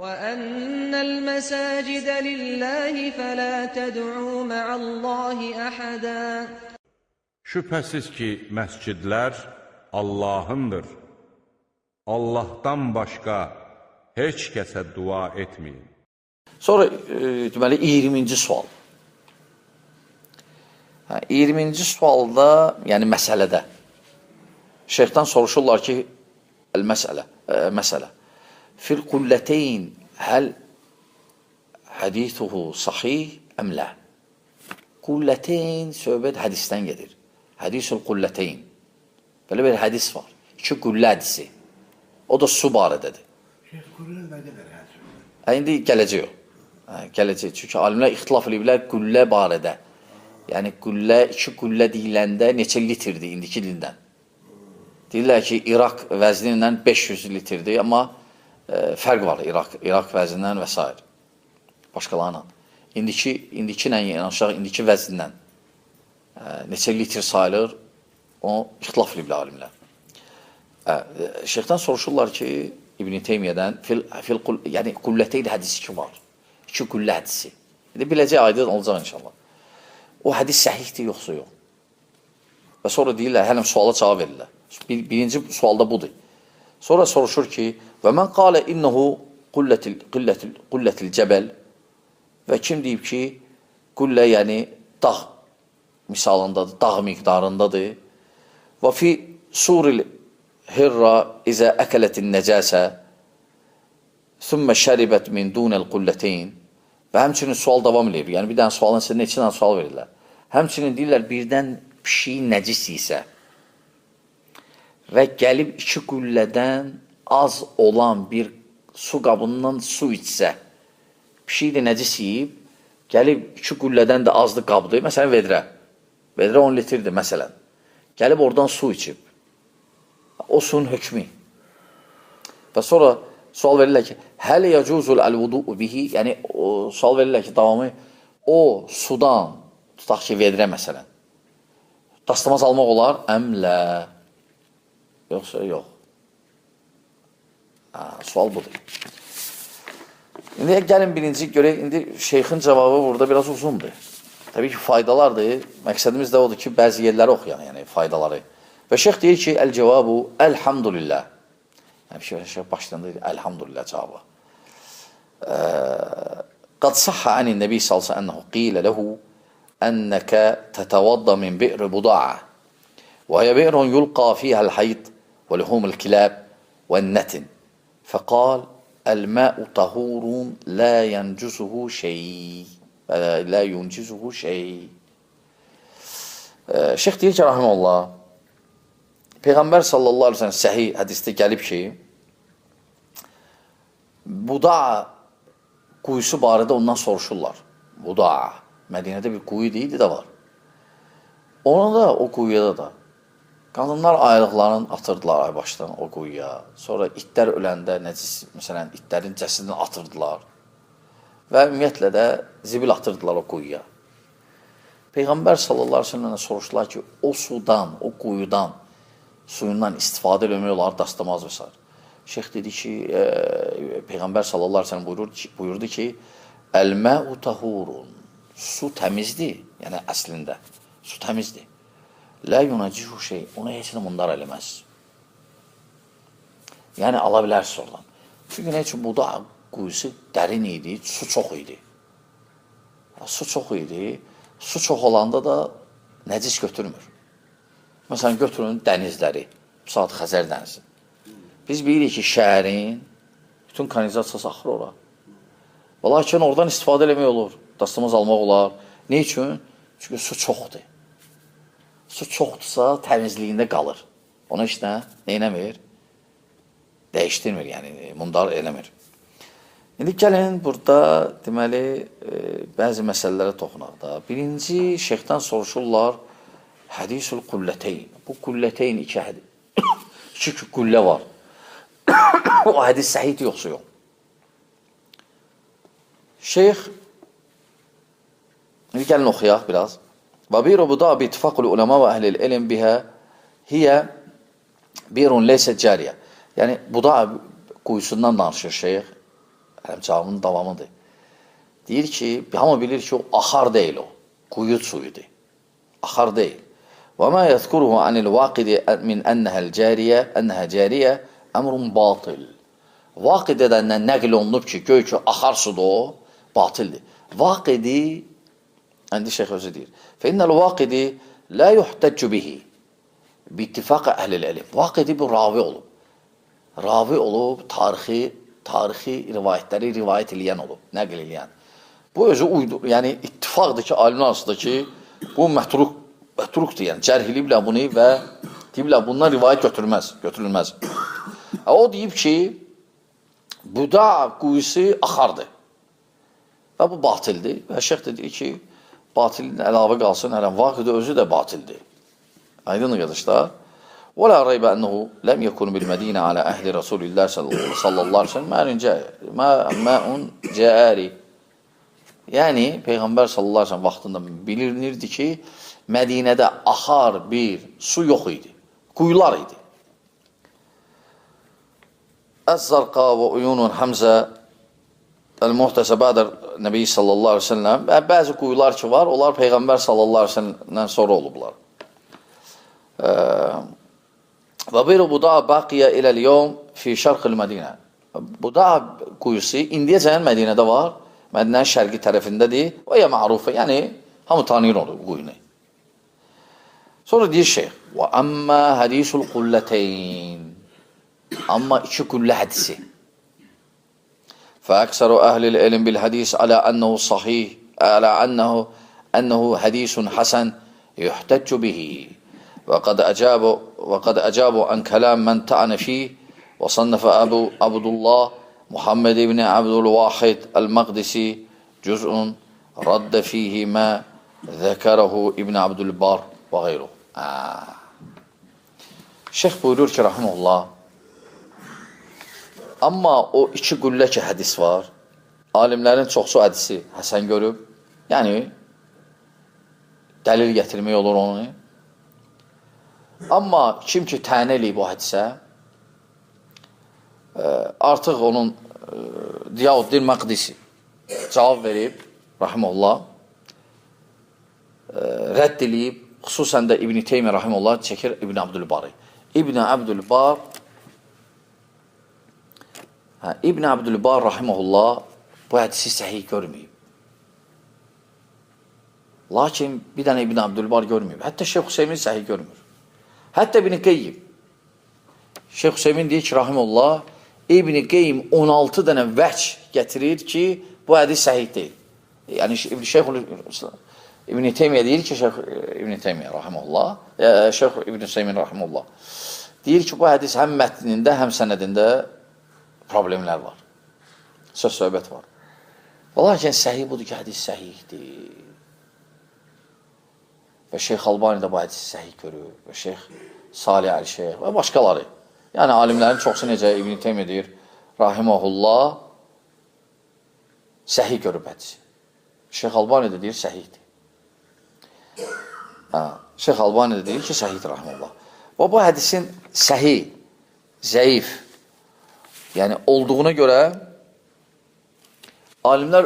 وَأَنَّ الْمَسَاجِدَ لِلَّهِ فَلَا تَدْعُوا مَعَ اللّٰهِ أَحَدًا. Şübhəsiz ki, məscidlər Allahındır. Allahdan başqa heç kəsə dua etməyin. Sonra deməli 20-ci sual. 20-ci sualda, yəni məsələdə şeyxdən soruşurlar ki, məsələ fil qulləteyn həl hədithuhu sahih əm lə? Qulləteyn söhbət hədisdən gedir. Hədisul qulləteyn. Belə bir hədis var. 2 qullə hədisi. O da su barədədir. Şeyh qullə nə qədər hədis? İndi gələcək o. Gələcək. Çünki alimlər ixtilaf ediblər qullə barədə. Yəni qullə, 2 qullə deyiləndə neçə litrdir indiki dildən? Deyirlər ki, İraq vəzni ilə 500 litrdir, amma fərq var İraq vəznindən və s. Başqalarla. İndiki ilə yanaşaq, indiki vəzindən neçə litr sayılır, onu ixtilaf ediblər alimlər. Şeyxdən soruşurlar ki, İbn-i Teymiyyədən, yəni qulləteyn hədisi ki var. 2 qullə hədisi. Biləcək aydın olacaq inşallah. O hədis səhihdir, yoxsa yox. Və sonra deyirlər, hələm suala cavab verirlər. Birinci sualda budur. Sonra soruşur ki, və mən qalə innehu qullətil cəbəl, və kim deyib ki, qullə yəni dağ misalındadır, dağ miqdarındadır. Və fi suril hirra izə əkələtin nəcəsə thümmə şəribət min dunəl qulləteyn. Və həmçinin sual davam edir. Yəni bir dənə sualın sizə neçə dənə sual verirlər. Həmçinin deyirlər, birdən pişiyi nəcis isə və gəlib 2 qüllədən az olan bir su qabından su içsə, pişiyi də nəcis yiyib, gəlib 2 qüllədən də azlı qabdır, məsələn vedrə 10 litrdir məsələn, gəlib oradan su içib, o suyun hökmü. Və sonra sual verirlər ki, hələ yəcuzul əl-vudu'u bihi, yəni sual verirlər ki, davamı o sudan, tutaq ki, vedrə məsələn, dastamaz almaq olar, əmlə, yoxsa yox. Sual budur. İndi gəlin birinci görək, indi şeyxin cavabı burada biraz uzundur. Təbii ki, faydalardır. Məqsədimiz də odur ki, bəzi yerləri oxuyan, yəni faydaları. Və şeyx deyir ki, əl-cəvabu, əlhamdülillah. Yəni, şeyx başlayanda deyir, əlhamdülillah cavabı. Qad səhhə ənin nəbi salsa ənəhu qilə ləhu ənəkə tətəvadda min bi'r buda'a və hiyə bi'run yulqa fiyhəl hayd və lühumul kilab və nətin. Fəqal, əl-mə'u tahurun lə yəncizuhu şeyh. Lə yuncizuhu şeyh. Şeyx deyir ki, rahiməllah, Peyğəmbər sallallahu aleyhi ve sellem səhih hədisdə gəlib ki, buda'a quyusu barədə ondan soruşurlar. Buda'a. Mədinədə bir quyu deyildi də var. Ona da, o quyuya da. Qadınlar ayrıqlarını atırdılar ay başdan o quyuya. Sonra itlər öləndə, nəcis, məsələn, itlərin cəsidini atırdılar. Və ümumiyyətlə də zibil atırdılar o quyuya. Peyğəmbər sallallahu aleyhi ve sellem'ə soruşdular ki, o sudan, o quyudan, suyundan istifadə eləmək olar, dastamaz və s. Şeyx dedi ki, Peyğəmbər sallallahu aleyhi ve sellem buyurdu ki, əl-mə'u tahurun, su təmizdir, yəni əslində, su təmizdir. Lə yunacihu şey, ona heç nə mundar eləməz. Yəni, ala bilərsiz oradan. Çünki nə üçün buda quyusu dərin idi, su çox idi. Su çox idi, su çox olanda da nəcis götürmür. Məsələn, götürün dənizləri, saat Xəzər dənizi. Biz bilirik ki, şəhərin bütün kanalizasiyası axır ora. Və lakin oradan istifadə eləmək olur, dastamaz almaq olar. Ne üçün? Çünki su çoxdur. Su çoxdursa təmizliyində qalır. Ona heç nə eləmir? Dəyişdirmir, yəni mundar eləmir. İndi gəlin burada deməli bəzi məsələlərə toxunaq da. Birinci şeyxdən soruşurlar hədisul qulləteyn. Bu qulləteyn 2 qullə var. O hədis səhihdir yoxsa yox? Şeyx indi gəlin oxuyaq biraz. Və biru buda bi ittifaqul ulema və əhlil ilm bihə hiyə birun leysə cariyə. Yəni buda quyusundan danışır şeyx. Həm cavabının davamıdır. Deyir ki, hamı bilir ki, o axar deyil o. Quyu suyudur. Axar deyil. وَمَا يَذْكُرُهُ عَنِ الْوَاقِدِ مِنْ أَنَّهَا جَارِيَةٌ əmrun batil. Vaqid edəndən nəql olunub ki, göy ki, axar sudur o, batildir. Vaqidi, indi şeyx özü deyir, فَإِنَّ الْوَاقِدِ لَا يُحْتَجُّ بِهِ بِاتِّفَاقَ أَهْلِ الْعِلِمِ. Vaqidi bu ravi olub. Ravi olub, tarixi rivayətləri rivayət eləyən olub, nəql eləyən. Bu özü uydur, yəni ittifaqdır ki, alimlər arasında ki, bu mətrukdur, yəni cərhiliblər bunu və deyiblər, bundan rivayət götürülməz. O deyib ki, Buda quyusu axardır və bu batildir. Və şeyx də deyir ki, batilin əlavə qalsın, vaqidi özü də batildir. Aydın qardaşlar. وَلَا رَيْبَ أَنَّهُ لَمْ يَكُنْ بِالْمَد۪ينَ عَلَى أَهْلِ رَسُولِ اللّٰهِ sallallahu aleyhi ve sellem مَاءٌ جَارِ. Yəni, Peyğəmbər sallallahu aleyhi ve sellem vaxtında bilinirdi ki, Mədinədə axar bir su yox idi. Quyular idi. Əz-Zarqa və Uyunun Həmzə El-Muhtəsə Bədər Nəbi sallallahu aleyhi ve sellem bəzi quyular ki var, onlar Peyğəmbər sallallahu aleyhi ve sellemdən sonra olublar. Və bir Buda baqiyə iləl-yevm fi şərqil Mədinə. Buda quyusu indiyəcən Mədinədə var, Mədinənin şərqi tərəfindədir və ya ma'rufə, yəni hamı tanıyır onu, quyunu. Sonra deyir şeyx, və əmmə hədisul qulləteyn. Amma iki qullə hədisi. Fəəksəru əhlil ilm bil hədis alə ənəhu sahih, alə ənəhu hədisun həsən yuhtəccu bihi. وقد أجابوا عن كلام من طعن فيه وصنف أبو عبد الله محمد بن عبد الواحد المقدسي جزء رد فيه ما ذكره ابن عبد البر وغيره. Şeyh buyurur ki rahimullah, amma o iki qüllə ki hədis var, alimlərin çoxsu hədisi həsən görüb, yəni dəlil gətirmək olur onu. Amma kim ki tənə eləyib o hədisə, artıq onun Diyauddin Məqdisi cavab verib, rahimullah, rədd eləyib, xüsusən də İbn-i Teymiyyə rahimullah çəkir İbn Abdülbarı. İbn Abdülbar rahimullah bu hədisi səhih görməyib. Lakin bir dənə İbn Abdülbar görməyib. Hətta Şeyx Hüseymin səhih görmür. Hətta İbn-i Qeyyim. Şeyx Hüseymin deyir ki, rahimullah, İbn-i Qeyyim 16 dənə vəc gətirir ki, bu hədis səhih deyil. Yəni, İbn-i Teymiyyə deyir ki, İbn-i Teymiyyə, rahimullah, Şeyx İbn-i Hüseymin, rahimullah, deyir ki, bu hədis həm mətnində, həm sənədində problemlər var. Söz-söhbət var. Lakin səhih budur ki, hədis səhihdir. Və Şeyx Albani də bu hədisi səhih görür, və Şeyx Salih Əl-Şeyx və başqaları. Yəni, alimlərin çoxsu necə İbn-i Teymiyyə deyir, rahiməhullah, səhih görüb hədisi. Şeyx Albani də deyir, səhihdir. Şeyx Albani də deyir ki, səhihdir, rahiməhullah. Və bu hədisin səhih, zəif, yəni olduğuna görə alimlər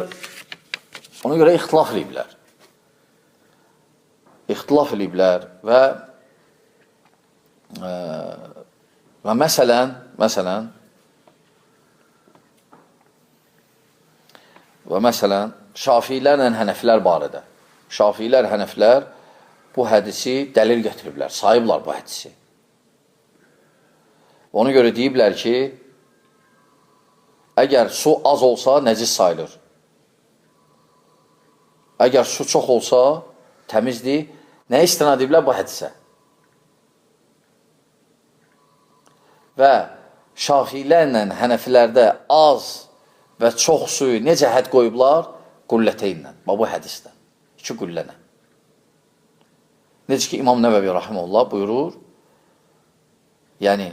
ona görə ixtilaf ediblər. İxtilaf ediblər və məsələn Şafiilərlə Hənəflər barədə. Şafiilər, Hənəflər bu hədisi dəlil gətiriblər, sayıblar bu hədisi. Ona görə deyiblər ki, əgər su az olsa, nəcis sayılır. Əgər su çox olsa, təmizdir. Nə istinad ediblər bu hədisə? Və Şafiilərlə Hənəfilərdə az və çox suyu necə hədd qoyublar? Qulləteynlə, bu hədisdən. İki qüllənə. Necə ki, İmam Nəvəvi rahimehullah buyurur, yəni,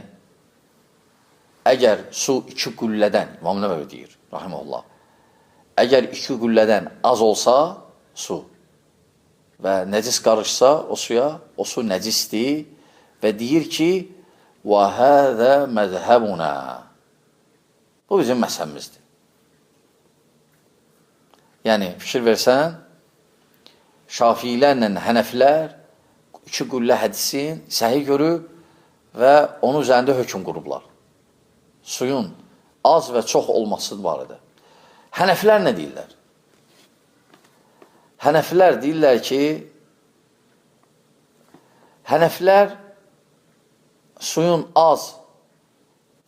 əgər su iki qüllədən, İmam Nəvəvi deyir, rahimehullah, əgər iki qüllədən az olsa, su, və nəcis qarışsa o suya, o su nəcisdir və deyir ki, وَهَذَا مَذْهَبُنَا. Bu bizim məzhəbimizdir. Yəni, fikir versən, Şafiilərlə Hənəflər iki qüllə hədisin səhih görüb və onun üzərində hökm qurublar. Suyun az və çox olması barədə. Hənəflər nə deyirlər? Hənəflər deyirlər ki, Hənəflər suyun az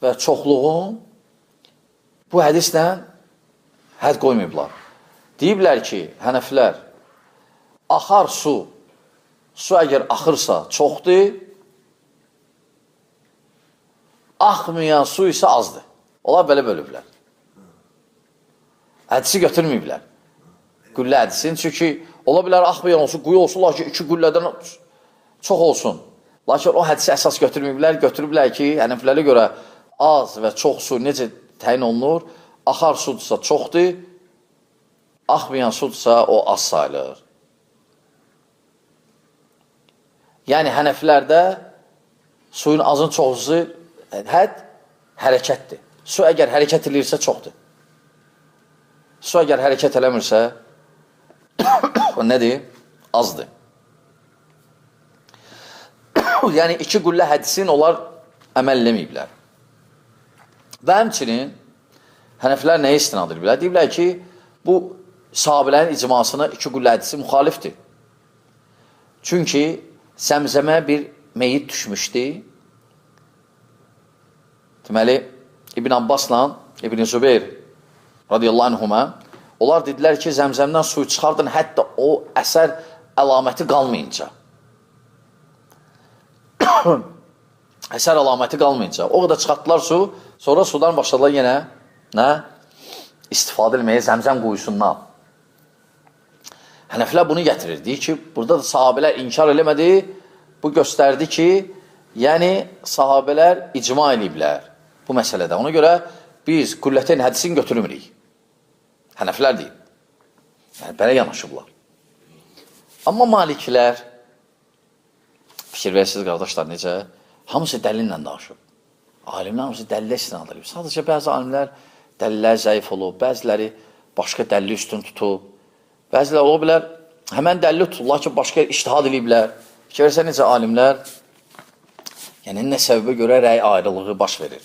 və çoxluğun bu hədislə hədd qoymayıblar. Deyiblər ki, Hənəflər, axar su əgər axırsa çoxdur, axmayan su isə azdır. Onlar belə bölüblər. Hədisi götürməyiblər. Qüllə hədisin, çünki ola bilər axmayan olsun, quyu olsun, lakin iki qüllədən çox olsun. Lakin o hədisi əsas götürməyiblər, götürüblər ki, Hənəflərə görə az və çox su necə təyin olunur, axar sudursa çoxdur, axmayan sudursa o az sayılır. Yəni, Hənəflərdə suyun azın çoxusu hədd hərəkətdir. Su əgər hərəkət edirsə, çoxdur. Su əgər hərəkət eləmirsə, o nədir? Azdır. Yəni, iki qüllə hədisin onlar əməl eləməyiblər. Və həmçinin Hənəflər nəyə istinad edirlər? Deyiblər ki, bu sahabələrin icmasına iki qüllə hədisi müxalifdir. Çünki Zəmzəmə bir meyit düşmüşdü. Deməli, İbn Abbasla İbn Zübeyir radiyallahu anhuma, onlar dedilər ki, Zəmzəmdən suyu çıxardın, hətta o əsər əlaməti qalmayınca. Əsər əlaməti qalmayınca. O qədər çıxartdılar su, sonra sudan başladılar yenə istifadə etməyə Zəmzəm quyusundan. Hənəflər bunu gətirir. Deyir ki, burada da sahabələr inkar eləmədi. Bu göstərdi ki, yəni sahabələr icma eləyiblər bu məsələdə. Ona görə biz qüllətəyn hədisini götürmürük. Hənəflər deyib. Yəni, belə yanaşıblar. Amma malikilər, fikir versiniz qardaşlar necə? Hamısı dəlillə danışıb. Alimlər hamısı dəlilə istinad edib. Sadəcə bəzi alimlər dəlillər zəif olub, bəziləri başqa dəlili üstün tutub. Bəziləri ola bilər, həmən dəlili tutulur ki, başqa iştihad ediblər. Fikir versə necə alimlər, yəni nə səbəbə görə rəy ayrılığı baş verir.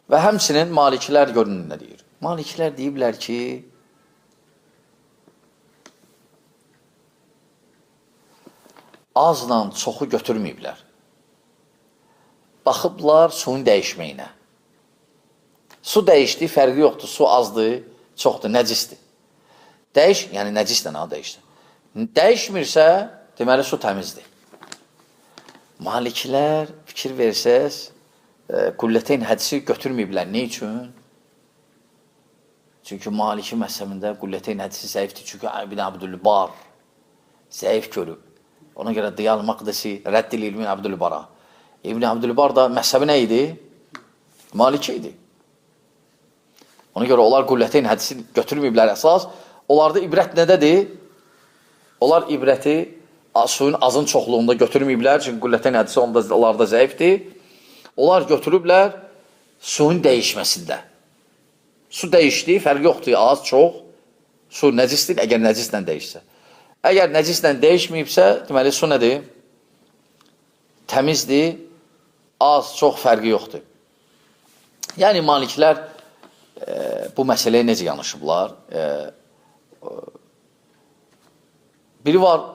Və həmçinin malikilər görünür nə deyir? Malikilər deyiblər ki, azla çoxu götürməyiblər. Baxıblar suyun dəyişməyinə. Su dəyişdi, fərqi yoxdur, su azdır, çoxdur, nəcisdir. Yəni nəcislə nə dəyişdir. Dəyişmirsə, deməli su təmizdir. Malikilər, fikir versəz, qüllətəyn hədisi götürməyiblər. Ne üçün? Çünki Maliki məsələmində qüllətəyn hədisi zəifdir. Çünki İbn Abdülbar zəif görüb. Ona görə Diyal Maqdisi rədd eləyir İbn Abdülbara. İbn Abdülbar da məsəbi nə idi? Maliki idi. Ona görə onlar qüllətəyn hədisi götürməyiblər əsas. Onlarda ibrət nədədir? Onlar ibrəti suyun azın çoxluğunda götürməyiblər. Çünki qüllətəyn hədisi onlarda zəifdir. Onlar götürüblər suyun dəyişməsində. Su dəyişdi, fərqi yoxdur, az, çox. Su nəcisdir, əgər nəcislə dəyişsə. Əgər nəcislə dəyişməyibsə, deməli su nədir? Təmizdir, az, çox fərqi yoxdur. Yəni, maliklər bu məsələyə necə yanaşıblar? Biri var,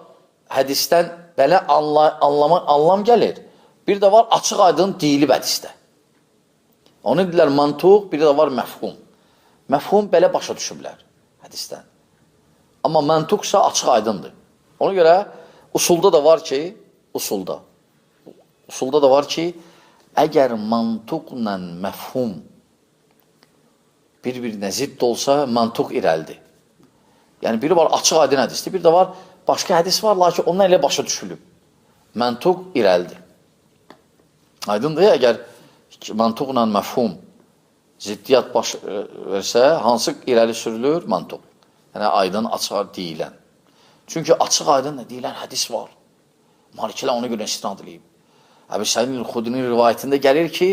hədisdən belə anlam gəlir. Bir də var, açıq aydın deyilib hədisdə. Onu deyirlər mantuq, biri də var məfhum. Məfhum belə başa düşüblər hədisdən. Amma məntuqsa açıq aydındır. Ona görə usulda da var ki, usulda da var ki, əgər mantuqla məfhum bir-birinə zidd olsa, mantuq irəlidir. Yəni, biri var açıq aydın hədisdir, bir də var başqa hədis var, lakin ondan elə başa düşülüb. Mantuq irəlidir. Aydındır, əgər mantuqla məfhum ziddiyyat baş versə, hansı irəli sürülür? Mantuq. Yəni, aydın, açıq deyilən. Çünki açıq aydın deyilən hədis var. Malikilər ona görə istinad edib. Əbu Səid el-Xudrinin rivayətində gəlir ki,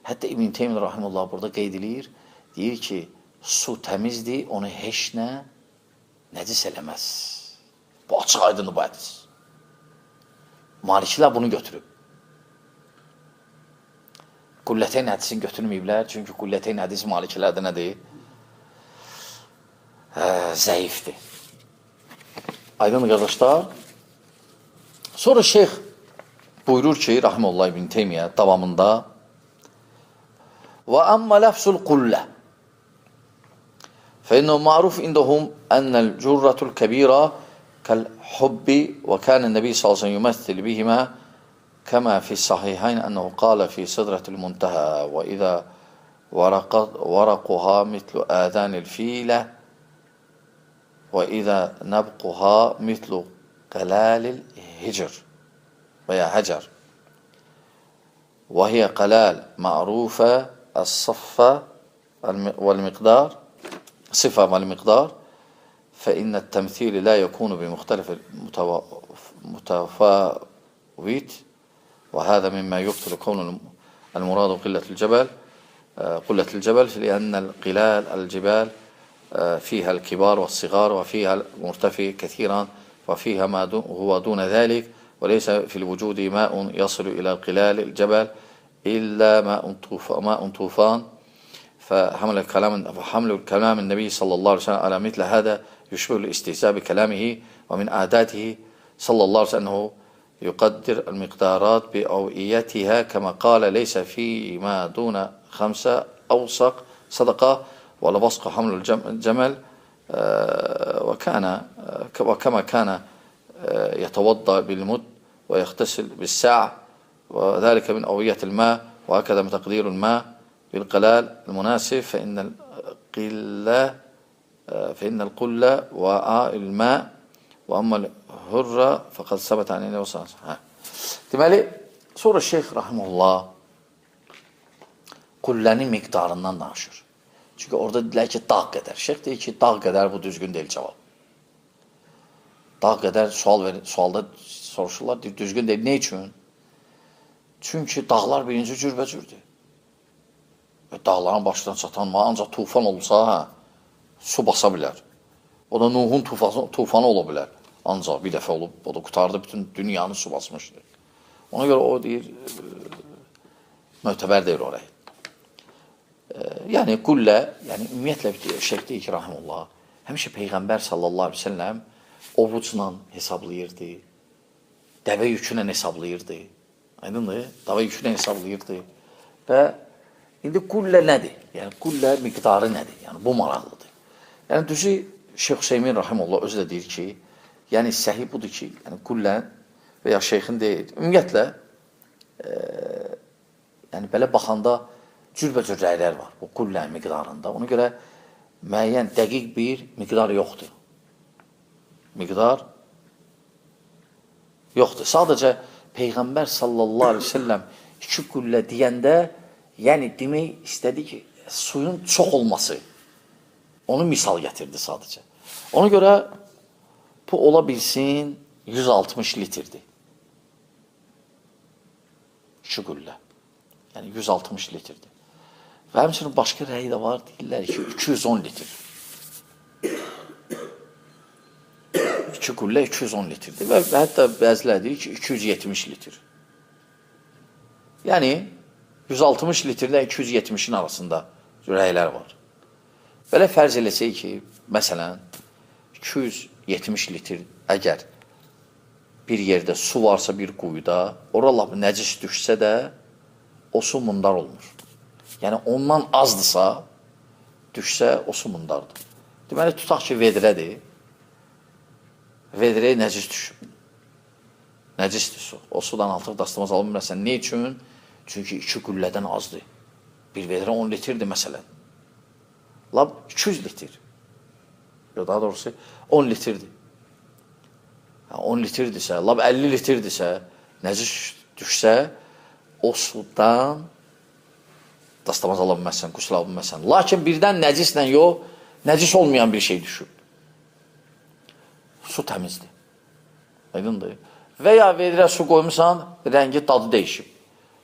hətta İbn Teymiyyə rahimehullah burada qeyd edir, deyir ki, su təmizdir, onu heç nə nəcis eləməz. Bu açıq aydındır bu hədis. Malikilər bunu götürüb. Qulləteyn hədisini götürməyiblər. Çünki Qulləteyn hədisi Malikilərdə nədir? Zəifdir. Aydın qardaşlar. Sonra şeyx buyurur ki, Rahimullah İbn Teymiyyə davamında və amma ləfsul qullə فإنه معروف عندهم أن الجرة الكبيرة كالحب وكان النبي صلى الله عليه وسلم يمثل بهما كما في الصحيحين أنه قال في سدرة المنتهى وإذا ورقها مثل آذان الفيلة وإذا نبقها مثل قلال الهجر veya هجر وهي قلال معروفة الصفة والمقدار صفة والمقدار فإن التمثيل لا يكون بمختلف متفاوت وهذا مما يبطل كون المراد قلة الجبل لأن القلال الجبال فيها الكبار والصغار وفيها المرتفع كثيرا وفيها ما هو دون ذلك وليس في الوجود ماء يصل إلى قلال الجبل إلا ماء طوفان فحمل كلام النبي صلى الله عليه وسلم على مثل هذا يشبه الاستهزاء بكلامه ومن عاداته صلى الله عليه وسلم أنه يقدر المقدارات بأوئيتها كما قال ليس فيما دون 5 أوسق صدقة ولا بصق حمل الجمل وكما كان يتوضأ بالمد ويغتسل بالساع وذلك من أوئية الماء وهكذا من تقدير الماء بالقلال المناسب فإن القلة وعاء الماء وأما الهرة فقد ثبت عن النبي صلى الله عليه وسلم. Deməli, sonra Şeyx Rahimullah qullənin miqdarından danışır. Çünki orada deyilər ki, dağ qədər. Şeyx deyir ki, dağ qədər bu düzgün deyil cavab. Dağ qədər sualda soruşurlar, deyir, düzgün deyil. Ne üçün? Çünki dağlar birinci cürbəcürdür. Dağların başından çatan ancaq tufan olsa, su basa bilər. O da Nuhun tufanı ola bilər. Ancaq bir dəfə olub, o da qutardı, bütün dünyanı su basmışdır. Ona görə o deyir, mötəbər deyir orayı. Yəni, qullə, yəni ümumiyyətlə şeyh deyir ki, Rahimullah, həmişə Peyğəmbər sallallahu aleyhi ve selləm ovucla hesablayırdı, dəvə yükünə hesablayırdı. Aydındır, dəvə yükünə hesablayırdı. Və indi qullə nədir? Yəni, qullə miqdarı nədir? Yəni, bu maraqlıdır. Yəni, düzü, Şeyx Hüseymin Rahimullah özü də deyir ki, yəni, səhih budur ki, yəni, qullən və ya şeyxin deyil. Ümumiyyətlə, yəni, belə baxanda cürbəcür rəylər var bu qullənin miqdarında. Ona görə müəyyən, dəqiq bir miqdar yoxdur. Miqdar yoxdur. Sadəcə Peyğəmbər sallallahu aleyhi ve selləm 2 qullə deyəndə, yəni demək istədi ki, suyun çox olması. Onu misal gətirdi sadəcə. Ona görə bu ola bilsin 160 litrdir. 2 qullə. Yəni 160 litrdir. Və həmçinin başqa rəyi də var, deyirlər ki, 210 litr. 2 qullə 210 litrdir. Və hətta bəzilər deyir ki, 270 litr. Yəni, 160 litrlə 270-in arasında rəylər var. Belə fərz eləsək ki, məsələn, 270 litr əgər bir yerdə su varsa bir quyuda, ora nəcis düşsə də, o su mundar olmur. Yəni, ondan azdırsa, düşsə, o su mundardır. Deməli, tutaq ki, vedrədir. Vedrəyə nəcis düşür. Nəcisdir su. O sudan artıq dastamaz alınmırsən. Ne üçün? Çünki 2 qüllədən azdır. Bir vedrə 10 litrdir, məsələn. Lab 200 litr. Daha doğrusu 10 litrdir. 10 litrdirsə, lab 50 litrdirsə, nəcis düşsə, o sudan dastamaz ala bilməzsən, qüsul ala bilməzsən. Lakin birdən nəcislə yox, nəcis olmayan bir şey düşür. Su təmizdir. Aydındır. Və ya vedrə su qoymusan, rəngi, dadı dəyişib.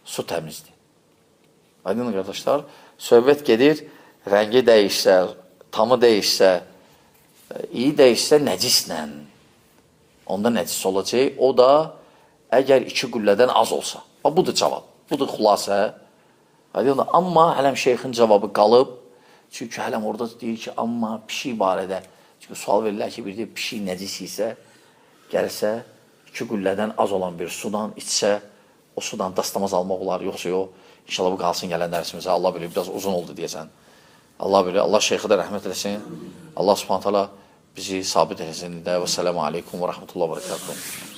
Su təmizdir. Aydındır, qardaşlar. Söhbət gedir, rəngi dəyişsə, tamı dəyişsə, iyi dəyişsə nəcislə. Onda nəcis olacaq. O da əgər 2 qüllədən az olsa. Budur cavab. Budur xülasə. Amma hələm şeyxin cavabı qalıb. Çünki hələm orada deyir ki, amma pişik barədə. Çünki sual verirlər ki, bir deyir, pişik nəcis isə, gəlsə 2 qüllədən az olan bir sudan içsə, o sudan dastamaz almaq olar, yoxsa yox. İnşallah bu qalsın gələn dərsimizə. Allah bilir, biraz uzun oldu deyəsən. Allah bilir, Allah şeyxə də rəhmət eləsin. Allah subhanət hala bizi sabit eləsin. Və sələmu aleykum və rəhmətullah və rəkatuhu.